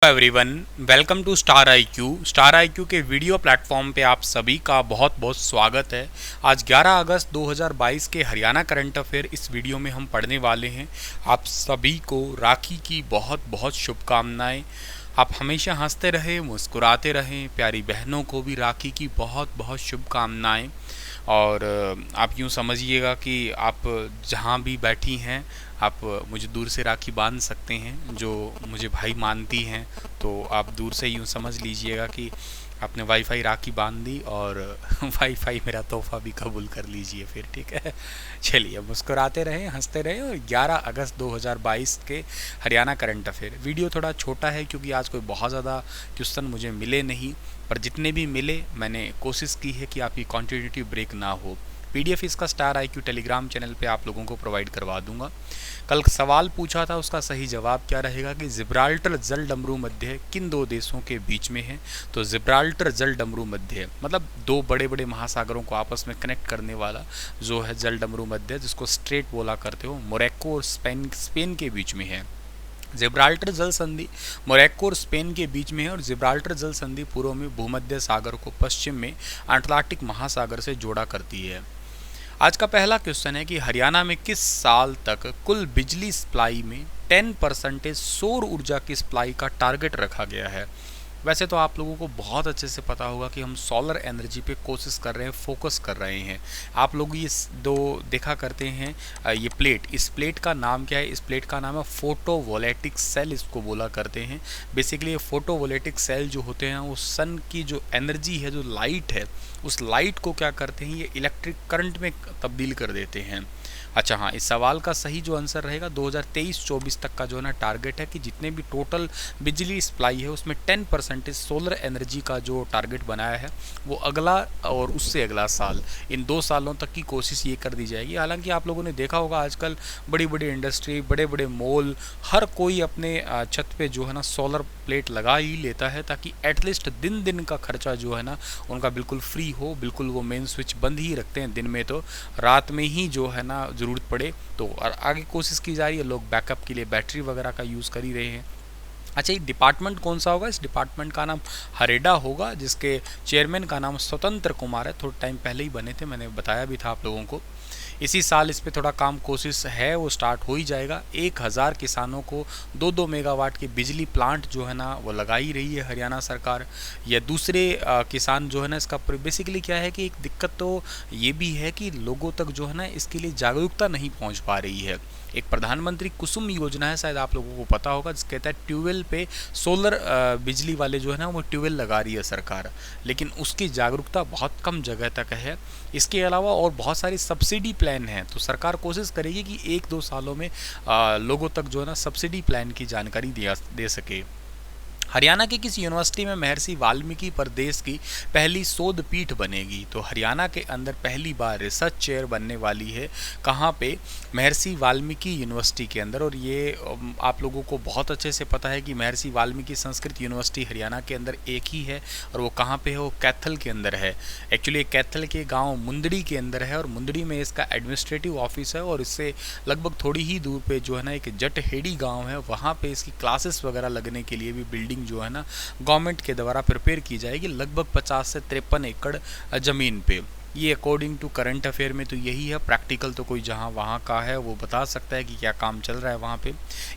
Everyone, welcome to Star IQ. Star IQ के video platform पे आप सभी का बहुत बहुत स्वागत है। आज 11 अगस्त 2022 के हरियाणा करंट अफेयर इस वीडियो में हम पढ़ने वाले हैं। आप सभी को राखी की बहुत बहुत शुभकामनाएं। आप हमेशा हंसते रहें, मुस्कुराते रहें। प्यारी बहनों को भी राखी की बहुत बहुत शुभकामनाएं। और आप यूँ समझिएगा कि आप जहाँ भी बैठी हैं आप मुझे दूर से राखी बांध सकते हैं। जो मुझे भाई मानती हैं तो आप दूर से यूँ समझ लीजिएगा कि आपने वाईफाई राखी बांध दी और वाईफाई मेरा तोहफा भी कबूल कर लीजिए फिर, ठीक है। चलिए, मुस्कुराते रहें, हंसते रहें। और 11 अगस्त 2022 के हरियाणा करंट अफेयर वीडियो थोड़ा छोटा है क्योंकि आज कोई बहुत ज़्यादा क्वेश्चन मुझे मिले नहीं, पर जितने भी मिले मैंने कोशिश की है कि आपकी कॉन्टिन्यूटी ब्रेक ना हो। पीडीएफ इसका स्टार आईक्यू टेलीग्राम चैनल पे आप लोगों को प्रोवाइड करवा दूंगा। कल सवाल पूछा था, उसका सही जवाब क्या रहेगा कि जिब्राल्टर जल डमरू मध्य किन दो देशों के बीच में है। तो जिब्राल्टर जल डमरू मध्य मतलब दो बड़े बड़े महासागरों को आपस में कनेक्ट करने वाला जो है जल डमरू मध्य, जिसको स्ट्रेट बोला करते हो, मोरक्को और स्पेन के बीच में है। जिब्राल्टर जल संधि मोरक्को और स्पेन के बीच में है और जिब्राल्टर जल संधि पूर्व में भूमध्य सागर को, पश्चिम में अटलांटिक महासागर से जोड़ा करती है। आज का पहला क्वेश्चन है कि हरियाणा में किस साल तक कुल बिजली सप्लाई में 10% सौर ऊर्जा की सप्लाई का टारगेट रखा गया है। वैसे तो आप लोगों को बहुत अच्छे से पता होगा कि हम सोलर एनर्जी पे कोशिश कर रहे हैं, फोकस कर रहे हैं। आप लोग ये दो देखा करते हैं, ये प्लेट, इस प्लेट का नाम क्या है? इस प्लेट का नाम है फोटोवोल्टिक सेल, इसको बोला करते हैं। बेसिकली ये फोटोवोल्टिक सेल जो होते हैं वो सन की जो एनर्जी है, जो लाइट है, उस लाइट को क्या करते हैं, ये इलेक्ट्रिक करंट में तब्दील कर देते हैं। अच्छा हाँ, इस सवाल का सही जो आंसर रहेगा 2023-24 तक का जो है ना टारगेट है कि जितने भी टोटल बिजली सप्लाई है उसमें 10% सोलर एनर्जी का जो टारगेट बनाया है वो अगला और उससे अगला साल, इन 2 सालों तक की कोशिश ये कर दी जाएगी। हालांकि आप लोगों ने देखा होगा आजकल बड़ी बड़ी इंडस्ट्री, बड़े बड़े मॉल, हर कोई अपने छत पे जो है ना सोलर प्लेट लगा ही लेता है ताकि एटलीस्ट दिन दिन का खर्चा जो है ना उनका बिल्कुल फ्री हो। बिल्कुल वो मेन स्विच बंद ही रखते हैं दिन में, तो रात में ही जो है ना ज़रूरत पड़े तो। और आगे कोशिश की जा रही है, लोग बैकअप के लिए बैटरी वगैरह का यूज़ कर ही रहे हैं। अच्छा, ये डिपार्टमेंट कौन सा होगा? इस डिपार्टमेंट का नाम हरेडा होगा, जिसके चेयरमैन का नाम स्वतंत्र कुमार है। थोड़ा टाइम पहले ही बने थे, मैंने बताया भी था आप लोगों को। इसी साल इस पे थोड़ा काम कोशिश है, वो स्टार्ट हो ही जाएगा। 1000 किसानों को 2-2 मेगावाट के बिजली प्लांट जो है ना वो लगा ही रही है हरियाणा सरकार। या दूसरे किसान जो है ना, इसका बेसिकली क्या है कि एक दिक्कत तो ये भी है कि लोगों तक जो है ना इसके लिए जागरूकता नहीं पहुंच पा रही है। एक प्रधानमंत्री कुसुम योजना है, शायद आप लोगों को पता होगा, जिसके तहत ट्यूबवेल पे सोलर बिजली वाले जो है ना वो ट्यूबवेल लगा रही है सरकार, लेकिन उसकी जागरूकता बहुत कम जगह तक है। इसके अलावा और बहुत सारी सब्सिडी प्लान हैं, तो सरकार कोशिश करेगी कि 1-2 सालों में लोगों तक जो है ना सब्सिडी प्लान की जानकारी दे सके। हरियाणा की किस यूनिवर्सिटी में महर्षि वाल्मीकि प्रदेश की पहली शोध पीठ बनेगी? तो हरियाणा के अंदर पहली बार रिसर्च चेयर बनने वाली है। कहाँ पे? महर्षि वाल्मीकि यूनिवर्सिटी के अंदर। और ये आप लोगों को बहुत अच्छे से पता है कि महर्षि वाल्मीकि संस्कृत यूनिवर्सिटी हरियाणा के अंदर एक ही है, और वो कहाँ पे है? वो कैथल के अंदर है। एक्चुअली कैथल के गाँव मुंदड़ी के अंदर है, और मुंदड़ी में इसका एडमिनिस्ट्रेटिव ऑफिस है। और इससे लगभग थोड़ी ही दूर पे जो है ना एक जटहेड़ी गाँव है, वहाँ पे इसकी क्लासेस वगैरह लगने के लिए भी बिल्डिंग जो है ना गवर्नमेंट के द्वारा प्रिपेयर की जाएगी, लगभग 50 से 53 एकड़ ज़मीन पे। ये अकॉर्डिंग टू करंट अफेयर में तो यही है। प्रैक्टिकल तो कोई जहाँ वहाँ का है वो बता सकता है कि क्या काम चल रहा है वहाँ पे।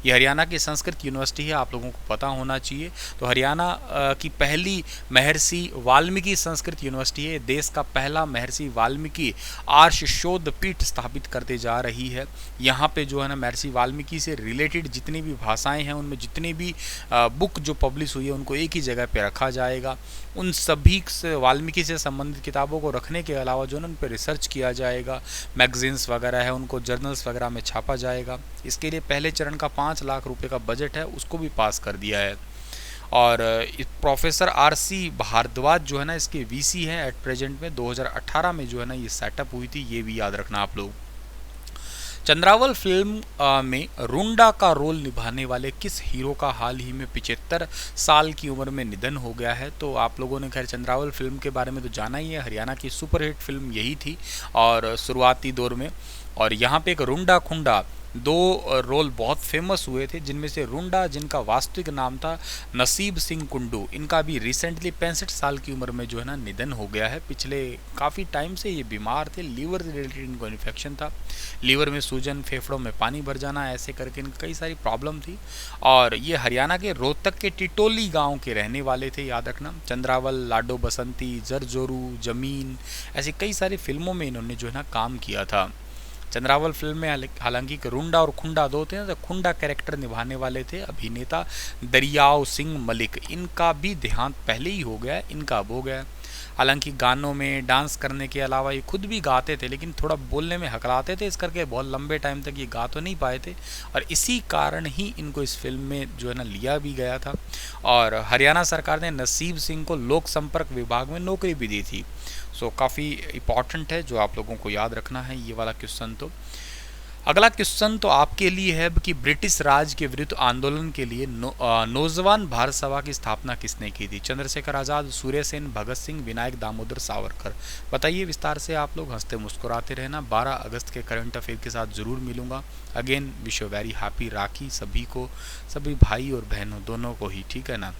ये हरियाणा की संस्कृत यूनिवर्सिटी है, आप लोगों को पता होना चाहिए। तो हरियाणा की पहली महर्षि वाल्मीकि संस्कृत यूनिवर्सिटी है। देश का पहला महर्षि वाल्मीकि आर्ष शोध पीठ स्थापित करते जा रही है। यहाँ पे जो है ना महर्षि वाल्मीकि से रिलेटेड जितनी भी भाषाएँ हैं, उनमें जितनी भी बुक जो पब्लिश हुई है उनको एक ही जगह पे रखा जाएगा। उन सभी से वाल्मीकि से संबंधित किताबों को रखने के अलावा जो है उन पर रिसर्च किया जाएगा। मैगजीन्स वगैरह है उनको जर्नल्स वगैरह में छापा जाएगा। इसके लिए पहले चरण का 5 लाख रुपए का बजट है, उसको भी पास कर दिया है। और प्रोफेसर RC भारद्वाज जो है ना इसके VC हैं एट प्रेजेंट में। 2018 में जो है ना ये सेटअप हुई थी, ये भी याद रखना आप लोग। चंद्रावल फिल्म में रुंडा का रोल निभाने वाले किस हीरो का हाल ही में 75 साल की उम्र में निधन हो गया है? तो आप लोगों ने खैर चंद्रावल फिल्म के बारे में तो जाना ही है, हरियाणा की सुपरहिट फिल्म यही थी और शुरुआती दौर में। और यहाँ पे एक रुंडा खुंडा दो रोल बहुत फेमस हुए थे, जिनमें से रुंडा, जिनका वास्तविक नाम था नसीब सिंह कुंडू, इनका भी रिसेंटली 65 साल की उम्र में जो है ना निधन हो गया है। पिछले काफ़ी टाइम से ये बीमार थे, लीवर रिलेटेड इनको इन्फेक्शन था, लीवर में सूजन, फेफड़ों में पानी भर जाना, ऐसे करके इनकी कई सारी प्रॉब्लम थी। और ये हरियाणा के रोहतक के टिटोली गांव के रहने वाले थे, याद रखना। चंद्रावल, लाडो बसंती, जरजोरू, जमीन, ऐसी कई सारी फिल्मों में इन्होंने जो है ना काम किया था। चंद्रावल फिल्म में हालांकि रुंडा और खुंडा दो थे, तो खुंडा कैरेक्टर निभाने वाले थे अभिनेता दरियाव सिंह मलिक। इनका भी देहांत पहले ही हो गया है, इनका अब हो गया है। हालांकि गानों में डांस करने के अलावा ये खुद भी गाते थे, लेकिन थोड़ा बोलने में हकलाते थे, इस करके बहुत लंबे टाइम तक ये गा तो नहीं पाए थे, और इसी कारण ही इनको इस फिल्म में जो है ना लिया भी गया था। और हरियाणा सरकार ने नसीब सिंह को लोक संपर्क विभाग में नौकरी भी दी थी। सो काफ़ी इम्पॉर्टेंट है, जो आप लोगों को याद रखना है ये वाला क्वेश्चन। तो अगला क्वेश्चन तो आपके लिए है कि ब्रिटिश राज के विरुद्ध आंदोलन के लिए नौजवान भारत सभा की स्थापना किसने की थी? चंद्रशेखर आज़ाद, सूर्य सेन, भगत सिंह, विनायक दामोदर सावरकर। बताइए विस्तार से, आप लोग हंसते मुस्कुराते रहना। 12 अगस्त के करंट अफेयर के साथ ज़रूर मिलूंगा। Again wish you very happy Rakhi सभी को, सभी भाई और बहनों दोनों को ही, ठीक है ना।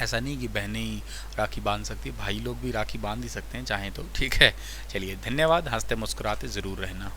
ऐसा नहीं कि बहनें ही राखी बांध सकती, भाई लोग भी राखी बांध ही सकते हैं चाहें तो, ठीक है। चलिए धन्यवाद, हंसते मुस्कुराते ज़रूर रहना।